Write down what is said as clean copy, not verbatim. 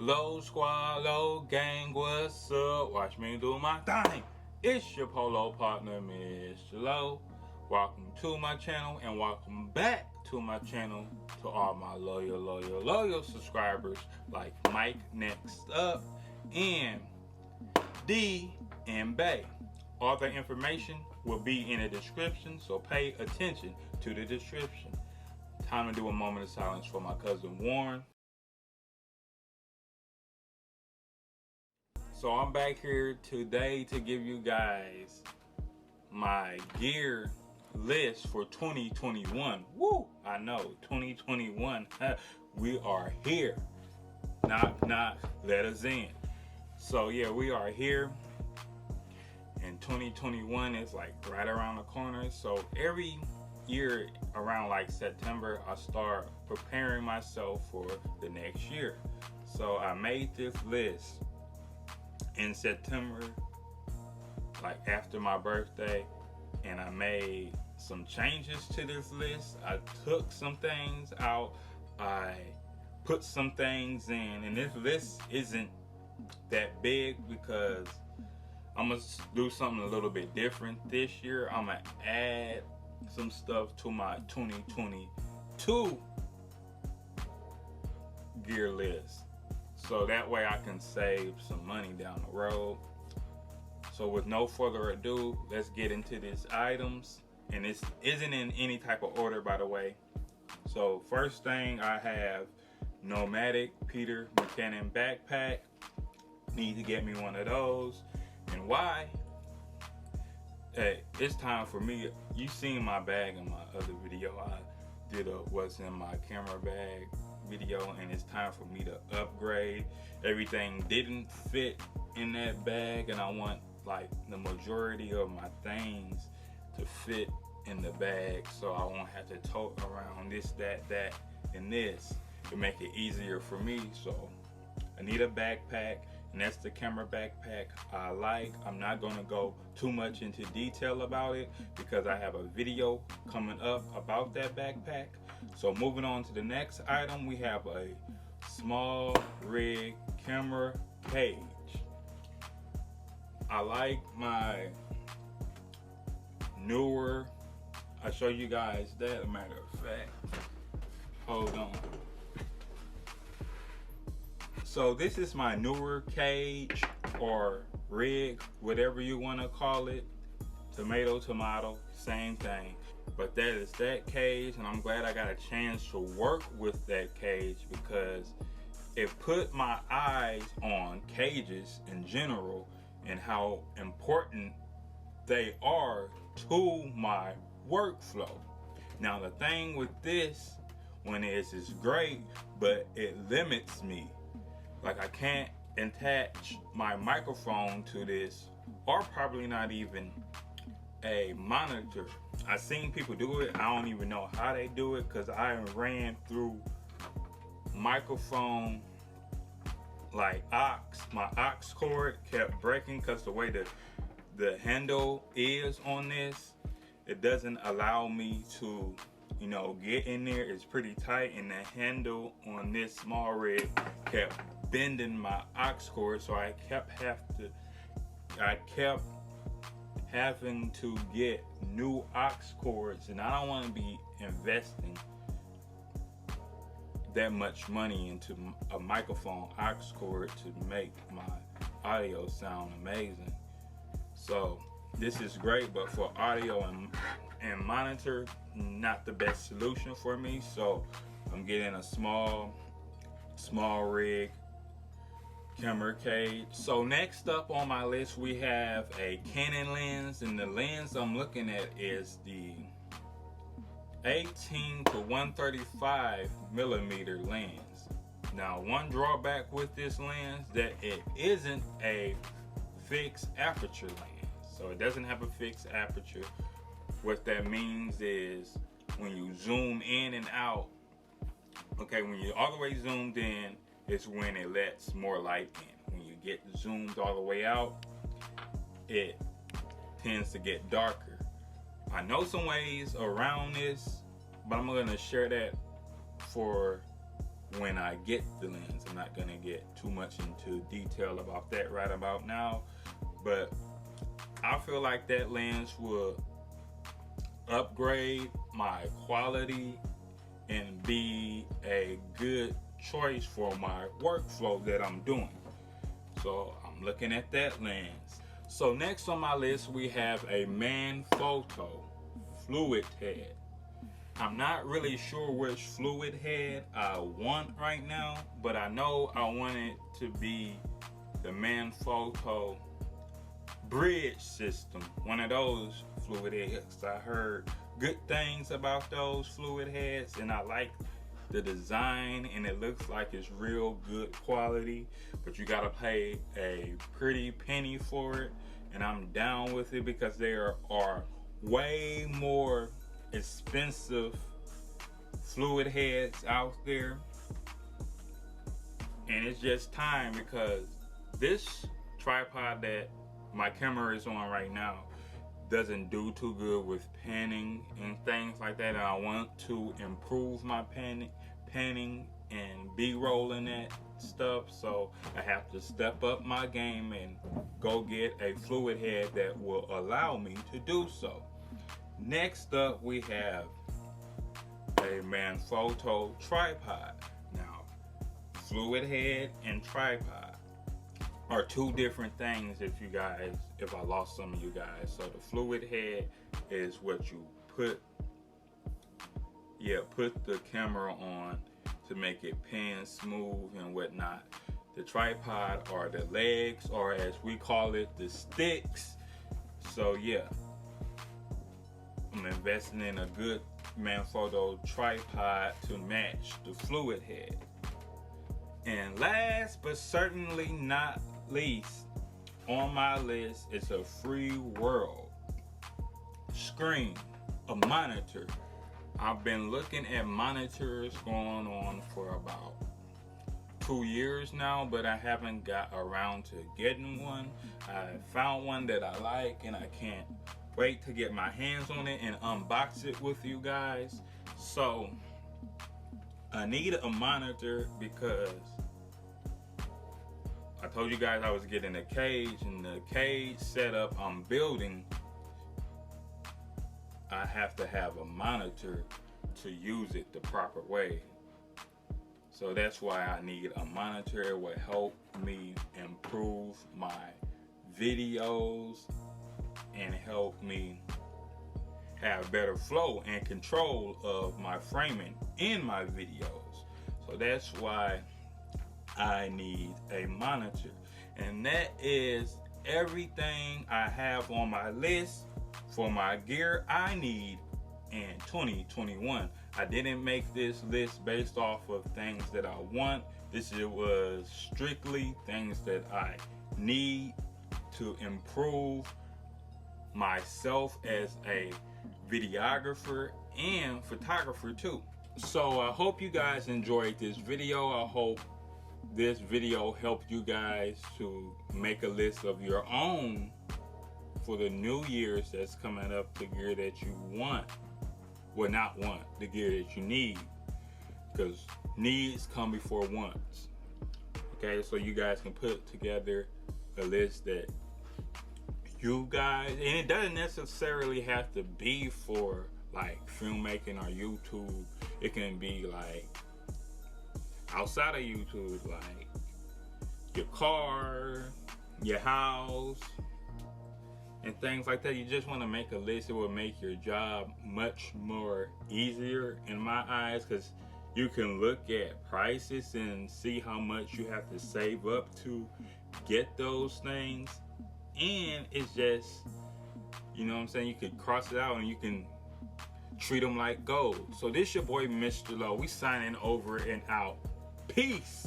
Low squad, low gang, what's up? Watch me do my thing. It's your polo partner, Mr. Low. Welcome to my channel and welcome back to my channel to all my loyal subscribers like Mike next up and D and Bay. All the information will be in the description, so pay attention to the description. Time to do a moment of silence for my cousin Warren. So I'm back here today to give you guys my gear list for 2021. Woo! I know, 2021. We are here. Knock, knock, let us in. So yeah, we are here. And 2021 is like right around the corner. So every year around like September, I start preparing myself for the next year. So I made this list in September, like after my birthday, and I made some changes to this list. I took some things out, I put some things in, and this list isn't that big because I'm gonna do something a little bit different this year. I'm gonna add some stuff to my 2022 gear list, so that way I can save some money down the road. So with no further ado, let's get into these items. And this isn't in any type of order, by the way. So first thing, I have Nomadic Peter McKinnon backpack. Need to get me one of those. And why? Hey, it's time for me. You seen my bag in my other video. I did a what's in my camera bag video, and it's time for me to upgrade. Everything didn't fit in that bag, and I want like the majority of my things to fit in the bag, so I won't have to tote around this, that, and this to make it easier for me. So I need a backpack, and that's the camera backpack I like. I'm not gonna go too much into detail about it because I have a video coming up about that backpack. So moving on to the next item, we have a small rig camera cage. I like my newer, I'll show you guys that, a matter of fact. Hold on. So this is my newer cage or rig, whatever you want to call it. Tomato, same thing. But that is that cage, and I'm glad I got a chance to work with that cage because it put my eyes on cages in general and how important they are to my workflow. Now the thing with this one is it's great, but it limits me. Like I can't attach my microphone to this, or probably not even a monitor. I've seen people do it. I don't even know how they do it because I ran through microphone like my aux cord kept breaking because the way the handle is on this, it doesn't allow me to, you know, get in there. It's pretty tight, and the handle on this small rig kept bending my aux cord, so I kept having to get new aux cords, and I don't want to be investing that much money into a microphone aux cord to make my audio sound amazing. So this is great, but for audio and monitor, not the best solution for me. So I'm getting a small rig camera cage. So next up on my list, we have a Canon lens, and the lens I'm looking at is the 18 to 135 millimeter lens. Now one drawback with this lens, that it isn't a fixed aperture lens. So it doesn't have a fixed aperture. What that means is when you zoom in and out, okay, when you're all the way zoomed in, it's when it lets more light in. When you get zoomed all the way out, it tends to get darker. I know some ways around this, but I'm gonna share that for when I get the lens. I'm not gonna get too much into detail about that right about now, but I feel like that lens will upgrade my quality and be a good choice for my workflow that I'm doing. So I'm looking at that lens. So next on my list we have a Manfrotto fluid head. I'm not really sure which fluid head I want right now, but I know I want it to be the Manfrotto bridge system, one of those fluid heads. I heard good things about those fluid heads, and I like the design, and it looks like it's real good quality, but you gotta pay a pretty penny for it, and I'm down with it because there are way more expensive fluid heads out there, and it's just time because this tripod that my camera is on right now doesn't do too good with panning and things like that, and I want to improve my panning and B-rolling that stuff, so I have to step up my game and go get a fluid head that will allow me to do so. Next up we have a Manfrotto tripod. Now, fluid head and tripod are two different things if I lost some of you guys. So the fluid head is what you put the camera on to make it pan smooth and whatnot. The tripod are the legs, or as we call it, the sticks. So yeah, I'm investing in a good Manfrotto tripod to match the fluid head. And last but certainly not least on my list is a free world screen, a monitor. I've been looking at monitors going on for about 2 years now, but I haven't got around to getting one. I found one that I like, and I can't wait to get my hands on it and unbox it with you guys. So I need a monitor because I told you guys I was getting a cage, and the cage setup I'm building, I have to have a monitor to use it the proper way. So that's why I need a monitor. It will help me improve my videos and help me have better flow and control of my framing in my videos. So that's why I need a monitor. And that is everything I have on my list for my gear I need in 2021. I didn't make this list based off of things that I want. This was strictly things that I need to improve myself as a videographer and photographer too. So I hope you guys enjoyed this video. I hope this video helped you guys to make a list of your own for the new year's that's coming up, the gear that you want. Well, not want, the gear that you need, because needs come before wants. Okay, so you guys can put together a list that you guys, and it doesn't necessarily have to be for like filmmaking or YouTube. It can be like outside of YouTube, like your car, your house, and things like that. You just want to make a list. It will make your job much more easier in my eyes, because you can look at prices and see how much you have to save up to get those things, and it's just, you know what I'm saying, you can cross it out and you can treat them like gold. So this your boy Mr. Low. We signing over and out. Peace.